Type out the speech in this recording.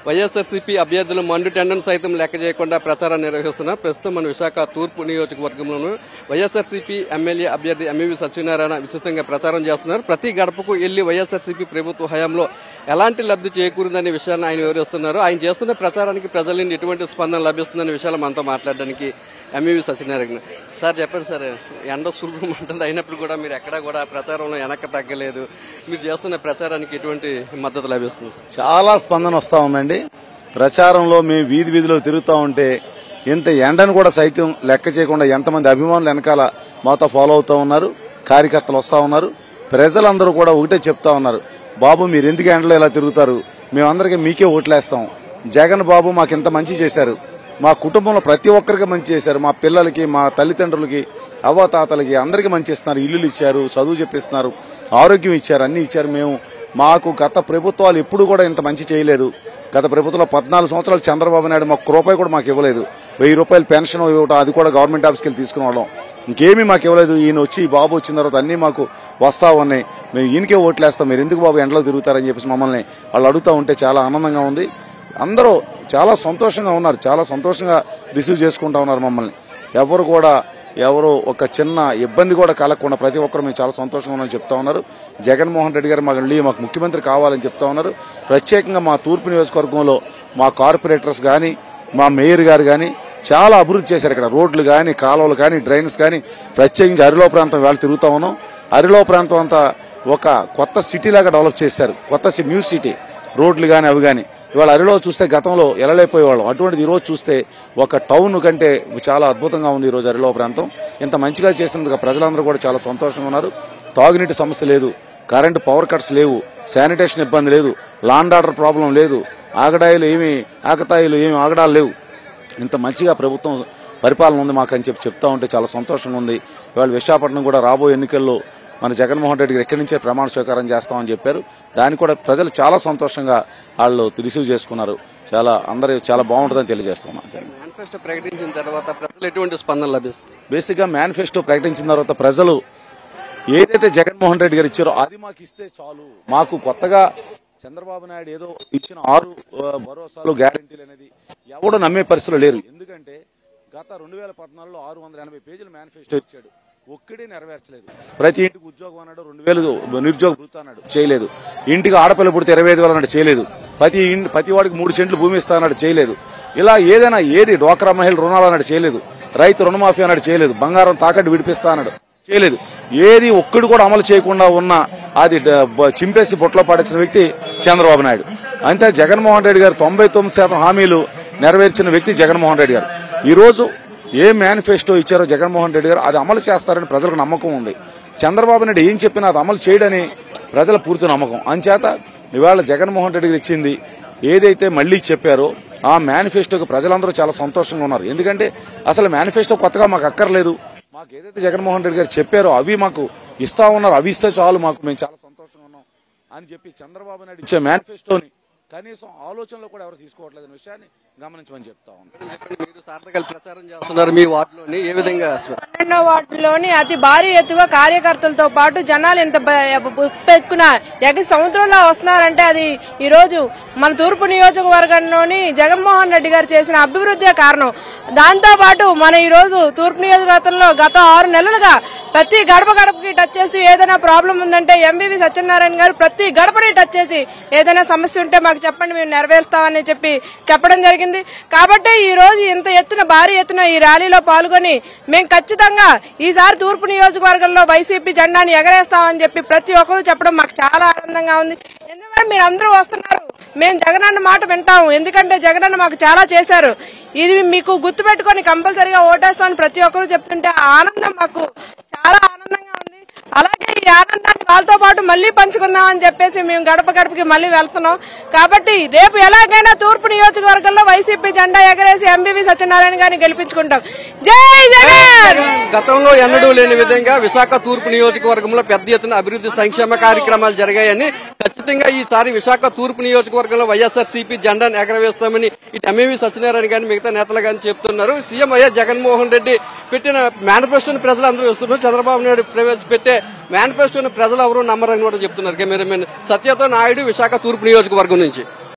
వైఎస్ఆర్సీపీ అభ్యర్థులు మండు టెండన్ సైతం లెక్క చేయకుండా ప్రచారాన్ని నిర్వహిస్తున్నారు. ప్రస్తుతం మన విశాఖ తూర్పు నియోజకవర్గంలోనూ వైఎస్ఆర్సీపీ ఎమ్మెల్యే అభ్యర్థి ఎంవీవీ సత్యనారాయణ విస్తృతంగా ప్రచారం చేస్తున్నారు. ప్రతి గడపకు వెళ్లి వైఎస్ఆర్సీపీ ప్రభుత్వ హయాంలో ఎలాంటి లబ్ధి చేకూరిందనే విషయాన్ని ఆయన వివరిస్తున్నారు. ఆయన చేస్తున్న ప్రచారానికి ప్రజల నుండి ఎటువంటి స్పందన లభిస్తుందనే విషయాలు మనతో మాట్లాడడానికి ఎంవీవీ సత్యనారాయణ సార్ చెప్పండి సార్. ఎండ సులభం ఉంటుంది, అయినప్పుడు కూడా మీరు ఎక్కడా కూడా ప్రచారంలో వెనక్కి తగ్గలేదు. మీరు చేస్తున్న ప్రచారానికి ఎటువంటి మద్దతు లభిస్తుంది? చాలా స్పందన వస్తా ఉందండి. ప్రచారంలో మేము వీధి వీధిలో తిరుగుతూ ఉంటే ఇంత ఎండను కూడా సైతం లెక్క చేయకుండా ఎంతమంది అభిమానులు వెనకాల మాతో ఫాలో అవుతూ ఉన్నారు, కార్యకర్తలు వస్తూ ఉన్నారు. ప్రజలందరూ కూడా ఒకటే చెప్తా ఉన్నారు, బాబు మీరు ఎందుకు ఎండలో ఇలా తిరుగుతారు, మేమందరికీ మీకే ఓట్లేస్తాం. జగన్ బాబు మాకు ఇంత మంచి చేశారు, మా కుటుంబంలో ప్రతి ఒక్కరికి మంచి చేశారు, మా పిల్లలకి మా తల్లిదండ్రులకి అవ్వతాతలకి అందరికీ మంచి ఇస్తున్నారు, ఇల్లులు ఇచ్చారు, చదువు చెప్పిస్తున్నారు, ఆరోగ్యం ఇచ్చారు, అన్ని ఇచ్చారు. మాకు గత ప్రభుత్వాలు ఎప్పుడు కూడా ఇంత మంచి చేయలేదు. గత ప్రభుత్వంలో 14 సంవత్సరాలు చంద్రబాబు నాయుడు మాకు రూపాయి కూడా మాకు ఇవ్వలేదు. 1000 రూపాయలు పెన్షన్ ఇవ్వటం, అది కూడా గవర్నమెంట్ ఆఫీస్కి వెళ్ళి తీసుకునేవాళ్ళం. ఇంకేమీ మాకు ఇవ్వలేదు. ఈయన వచ్చి బాబు వచ్చిన తర్వాత అన్నీ మాకు వస్తా ఉన్నాయి, మేము ఈయనకే ఓట్లేస్తాం, మీరు ఎందుకు బాబు ఎండలో తిరుగుతారని చెప్పేసి మమ్మల్ని వాళ్ళు అడుగుతూ ఉంటే చాలా ఆనందంగా ఉంది. అందరూ చాలా సంతోషంగా ఉన్నారు, చాలా సంతోషంగా రిసీవ్ చేసుకుంటా ఉన్నారు మమ్మల్ని. ఎవరు ఒక చిన్న ఇబ్బంది కూడా కలగకుండా ప్రతి ఒక్కరు మేము చాలా సంతోషంగా ఉన్నామని చెప్తా ఉన్నారు. జగన్మోహన్ రెడ్డి గారు మాకు ముఖ్యమంత్రి కావాలని చెప్తా ఉన్నారు. ప్రత్యేకంగా మా తూర్పు నియోజకవర్గంలో మా కార్పొరేటర్స్ కానీ మా మేయర్ గారు కానీ చాలా అభివృద్ధి చేశారు. ఇక్కడ రోడ్లు కానీ కాలువలు కానీ డ్రైన్స్ కానీ ప్రత్యేకించి అరిలో ప్రాంతం వేళ తిరుగుతా ఉన్నాం. అరిలో ప్రాంతం అంతా ఒక కొత్త సిటీ లాగా డెవలప్ చేశారు, కొత్త న్యూ సిటీ. రోడ్లు కానీ అవి కానీ ఇవాళ అరిలో చూస్తే గతంలో ఎలలేకపోయేవాళ్ళం, అటువంటిది ఈరోజు చూస్తే ఒక టౌన్ కంటే చాలా అద్భుతంగా ఉంది ఈరోజు అరిలో ప్రాంతం. ఇంత మంచిగా చేసినందుకు ప్రజలందరూ కూడా చాలా సంతోషంగా ఉన్నారు. తాగునీటి సమస్య లేదు, కరెంటు పవర్ కట్స్ లేవు, శానిటేషన్ ఇబ్బంది లేదు, లాండ్ ఆర్డర్ ప్రాబ్లం లేదు, ఆకతాయిలు ఏమి ఆగడాలు లేవు. ఇంత మంచిగా ప్రభుత్వం పరిపాలన ఉంది మాకని చెప్తా ఉంటే చాలా సంతోషంగా ఉంది. ఇవాళ విశాఖపట్నం కూడా రాబోయే ఎన్నికల్లో మన జగన్మోహన్ రెడ్డి గారు ఎక్కడి నుంచే ప్రమాణ స్వీకారం చేస్తామని చెప్పారు. దాన్ని కూడా ప్రజలు చాలా సంతోషంగా వాళ్ళు రిసీవ్ చేసుకున్నారు. అందరూ చాలా బాగుంటుందని తెలియజేస్తున్నాం. మేనిఫెస్టో ప్రకటించిన తర్వాత ప్రజలు ఎటువంటి స్పందన లభిస్తుంది? బేసిక్గా మేనిఫెస్టో ప్రకటించిన తర్వాత ప్రజలు ఏదైతే జగన్మోహన్ రెడ్డి గారు ఇచ్చారో అది మాకు ఇస్తే చాలు. మాకు కొత్తగా చంద్రబాబు నాయుడు ఏదో ఇచ్చిన 6 భరోసాలు గ్యారంటీలు అనేది ఎవడో నమ్మే పరిస్థితులు లేరు. ఎందుకంటే గత 2014లో 680 పేజీల మేనిఫెస్టో ఇచ్చాడు, ఒక్కడే నెరవేర్చలేదు. ప్రతి ఇంటికి ఉద్యోగం అన్నాడు, 2000 నిరుద్యోగ వృత్తి అన్నాడు, చేయలేదు. ఇంటికి ఆడపిల్ల పుడితే 25,000 అన్నాడు, చేయలేదు. ప్రతి వాడికి 3 సెంట్లు భూమి ఇస్తా అన్నాడు, చేయలేదు. ఇలా ఏది డ్వాక్రా మహిళ రుణాలు అన్నాడు, చేయలేదు. రైతు రుణమాఫీ అన్నాడు, చేయలేదు. బంగారం తాకట్టు విడిపిస్తా అన్నాడు, చేయలేదు. ఏది ఒక్కడు కూడా అమలు చేయకుండా ఉన్న అది చింపేసి బొట్లో పాడేసిన వ్యక్తి చంద్రబాబు నాయుడు. అంతే జగన్మోహన్ రెడ్డి గారు 99% హామీలు నెరవేర్చిన వ్యక్తి జగన్మోహన్ రెడ్డి గారు. ఈరోజు ఏ మేనిఫెస్టో ఇచ్చారో జగన్మోహన్ రెడ్డి గారు అది అమలు చేస్తారని ప్రజలకు నమ్మకం ఉంది. చంద్రబాబు నాయుడు ఏం చెప్పినా అది అమలు చేయడని ప్రజల పూర్తి నమ్మకం. అంచేత ఇవాళ జగన్మోహన్ రెడ్డి గారు ఇచ్చింది ఏదైతే మళ్లీ చెప్పారో ఆ మేనిఫెస్టోకి ప్రజలందరూ చాలా సంతోషంగా ఉన్నారు. ఎందుకంటే అసలు మేనిఫెస్టో కొత్తగా మాకు అక్కర్లేదు. మాకు ఏదైతే జగన్మోహన్ రెడ్డి గారు చెప్పారో అవి మాకు ఇస్తా ఉన్నారు, అవి ఇస్తే చాలు, మేము చాలా సంతోషంగా ఉన్నాం అని చెప్పి చంద్రబాబు నాయుడు ఇచ్చే మేనిఫెస్టోని కనీసం ఆలోచనలో కూడా ఎవరు తీసుకోవట్లేదనే విషయాన్ని గమనించమని చెప్తా ఉన్నాను. మీరు సార్థకాలు ప్రచారం చేస్తున్నారు మీ వార్డులోని, ఏ విధంగా? 12వ వార్డులోని అతి భారీ ఎత్తుగా కార్యకర్తలతో పాటు జనాలు ఎంత ఉప్పెక్కున ఎగసి సముద్రంలో వస్తున్నారంటే అది ఈ రోజు మన తూర్పు నియోజకవర్గంలోని జగన్మోహన్ రెడ్డి గారు చేసిన అభివృద్ధి కారణం. దాంతో పాటు మన ఈ రోజు తూర్పు నియోజకవర్గంలో గత 6 నెలలుగా ప్రతి గడపకి టచ్ చేసి ఏదైనా ప్రాబ్లం ఉందంటే ఎంవీవీ సత్యనారాయణ గారు ప్రతి గడపని టచ్ చేసి ఏదైనా సమస్య ఉంటే మాకు చెప్పండి, మేము నెరవేరుస్తామని చెప్పడం జరిగింది. కాబట్టి ఈ రోజు ఇంత భారీ ఎత్తున ఈ ర్యాలీలో పాల్గొని మేము ఖచ్చితంగా ఈసారి తూర్పు నియోజకవర్గంలో వైసీపీ జెండాని ఎగరేస్తామని చెప్పి ప్రతి ఒక్కరూ చెప్పడం మాకు చాలా ఆనందంగా ఉంది. ఎందుకంటే మీరు అందరూ వస్తున్నారు, మేము జగనన్న మాట వింటాము, ఎందుకంటే జగనన్న మాకు చాలా చేశారు, ఇది మీకు గుర్తుపెట్టుకొని కంపల్సరీగా ఓటేస్తామని ప్రతి ఒక్కరూ చెప్తుంటే ఆనందం మాకు చాలా ఆనందంగా ఉంది. అలాగే ఈ ఆనందాన్ని వాళ్ళతో పాటు మళ్లీ పంచుకుందామని చెప్పేసి మేము గడపకి మళ్లీ వెళ్తున్నాం. కాబట్టి రేపు ఎలాగైనా తూర్పు నియోజకవర్గంలో వైసీపీ జెండా ఎగరేసి ఎంవీవీ సత్యనారాయణ గారిని గెలిపించుకుంటాం. జై జగన్! గతంలో ఎన్నడూ లేని విధంగా విశాఖ తూర్పు నియోజకవర్గంలో పెద్ద ఎత్తున అభివృద్ధి సంక్షేమ కార్యక్రమాలు జరిగాయని, ఖచ్చితంగా ఈసారి విశాఖ తూర్పు నియోజకవర్గంలో వైఎస్ఆర్సీపీ జెండాను ఎగరవేస్తామని ఇటు ఎంవీవీ సత్యనారాయణ గారిని మిగతా నేతలు గాని చెప్తున్నారు. సీఎం వైఎస్ జగన్మోహన్ రెడ్డి పెట్టిన మేనిఫెస్టోని ప్రజలందరూ వస్తున్నారు. చంద్రబాబు నాయుడు ప్రవేశపెట్టే మేనిఫెస్టోని ప్రజలు ఎవరూ నమ్మరని కూడా చెప్తున్నారు. కెమెరామెన్ సత్యతో నాయుడు, విశాఖ తూర్పు నియోజకవర్గం నుంచి.